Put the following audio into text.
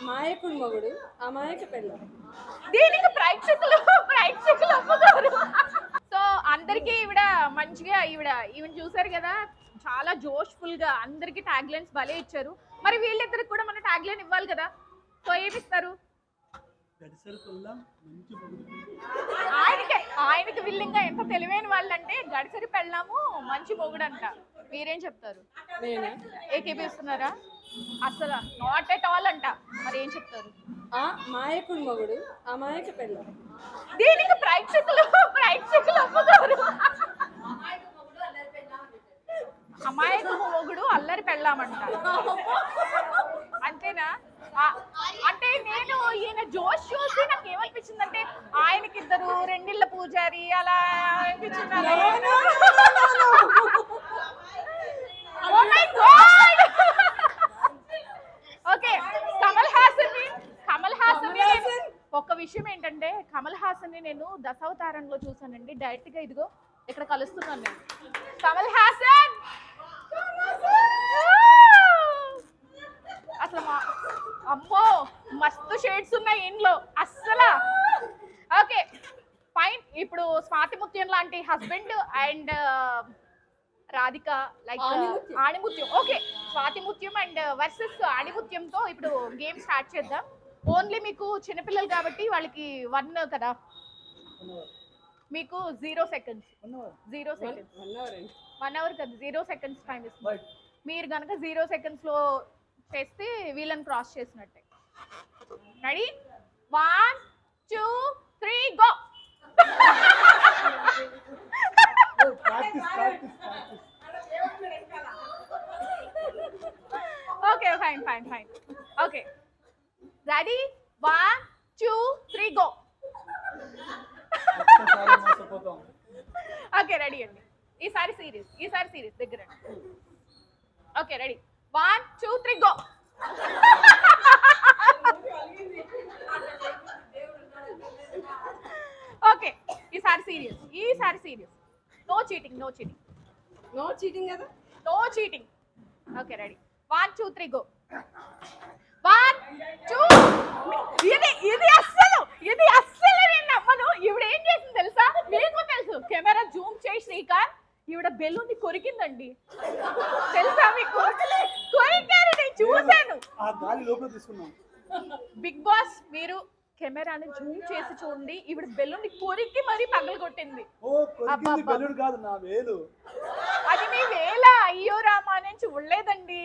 మాయకుడు మొగుడు అమాయక పెళ్ళ. దీనికి ప్రేక్షకులు ఒప్పుకోరు. సో అందరికి ఈవిడ మంచిగా ఈవిడ చూసారు కదా, చాలా జోష్ఫుల్ గా అందరికి ట్యాగ్ లైన్స్ భలే ఇచ్చారు. మరి వీళ్ళిద్దరికి కూడా మన ట్యాగ్ లైన్ ఇవ్వాలి కదా. సో ఏమిస్తారు? ఆయనకి విల్లింగ్ గా ఎంత తెలివైన వాళ్ళంటే గడిసరి పెళ్ళాము మంచి మొగుడు అంట. మీరేం చెప్తారు? ఏకీపిస్తున్నారా? అసలు నాట్ ఎట్ ఆల్ అంట. మరి ఏం చెప్తారు? మాయకుడు మొగుడు అమాయక పెళ్ళ. దీనికి ప్రేక్షకులు ఒప్పుకోరు. అమాయక మొగుడు అల్లరి పెళ్ళామంట. అంతేనా? అంటే నేను ఈయన జోష్ చూసి నాకు ఏమనిపించిందంటే ఆయనకిద్దరు రెండిళ్ళ పూజారి అలా అనిపించింది. ఓకే, కమల్ హాసన్ ఒక్క విషయం ఏంటంటే కమల్ హాసన్ ని నేను దశావతారంలో చూసానండి. డైరెక్ట్ గా ఇదిగో ఇక్కడ కలుస్తున్నాను నేను. కమల్ హాసన్ అసలు అమ్మో మస్తు షేడ్స్ ఉన్నాయి ఇంట్లో అస్సలు. Okay fine. ఇప్పుడు స్వాతి ముత్యం లాంటి హస్బెండ్ అండ్ రాధిక లైక్ ఆణిముత్యం. Okay, Swathi Muthyam and versus ఆణిముత్యంతో ఇప్పుడు గేమ్ స్టార్ట్ చేద్దాం. ఓన్లీ మీకు చిన్నపిల్లలు కాబట్టి వాళ్ళకి 1 కదా, మీకు 0 seconds 1 hour కదా, 0 seconds టైం ఇస్తుంది. మీరు కనుక 0 seconds లో చేస్తే వీళ్ళని క్రాస్ చేసినట్టే. Ready? 1 2 3 go. Okay fine. Okay ready? 1 2 3 go. Okay ready అండి. ఈసారి సీరియస్ దగ్గర. Okay ready? 1 2 3 గో. ఓకే ఈసారి సీరియస్. నో చీటింగ్ కదా. No cheating. Okay ready? 1 2 3 go. 1 2. ఇది అస్సలు నేను నమ్మను. ఈవిడ ఏం చేసింది తెలుసా? మీకు తెలుసు, కెమెరా జూమ్ చేయి శ్రీకాంత్, ఈవిడ బెలూన్ కొరికిందండి. తెలుసా మీకు? కొరికారు, నేను చూశాను. బిగ్ బాస్ మీరు కెమెరాని జూమ్ చేసి చూడండి, ఈవిడ బెలూన్ కొరికి మరీ పగలగొట్టింది. అది మీ వేళ. అయ్యో రామా, నేను చూడలేదండి.